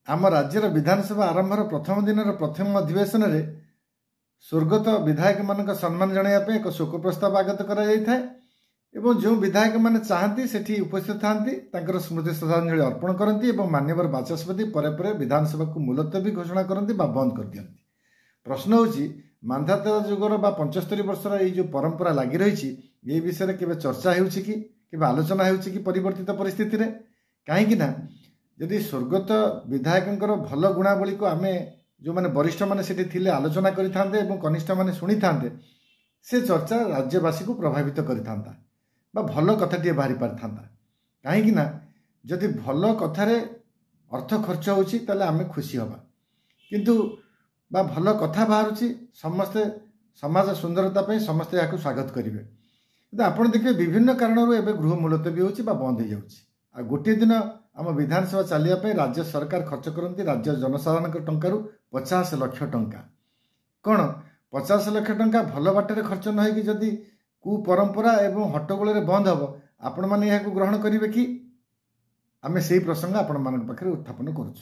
आम राज्यर विधानसभा आरंभर प्रथम दिन प्रथम अधिवेशन में स्वर्गत विधायक मान सम्मान जनाइवाई एक शोक प्रस्ताव आगत कर जो विधायक मैंने चाहती से उपस्थित था स्मृति श्रद्धांजलि अर्पण करती माननीय बाचस्पति पर विधानसभा को मुलतवी घोषणा करती बंद कर दिखती। प्रश्न होची मान्धाता जुगर 75 वर्षर ये जो परंपरा लगी रही ये विषय में चर्चा हो आलोचना हो परिवर्तित परिस्थिति रे कहीं जदि स्वर्गत विधायक भल गुणावली को आम जो मैंने वरिष्ठ मैंने आलोचना करते कनिष्ठ मैंने शुणी था से चर्चा राज्यवासी को प्रभावित करता भल कथाटे बाहरी पारि था कहीं जदि भल कथार अर्थ खर्च होमें खुशी हवा किंतु बा भल कथा बाहर समस्ते समाज सुंदरता समस्ते यहाँ स्वागत करेंगे कि आपड़ देखिए विभिन्न कारणों एवं गृह मुलतवी हो बंद हो जाए गोटे दिन आम विधानसभा चलिए राज्य सरकार खर्च करती राज्य जनसाधारण टंकार 50 लाख टंका कौन 50 लाख टंका भल बाटर खर्च न हो जदि कु परंपरा एवं हट्टगोल बंद हम आपण मैंने ग्रहण करेंगे कि आम से प्रसंग आपण मान पाखे उत्थापन करुँ।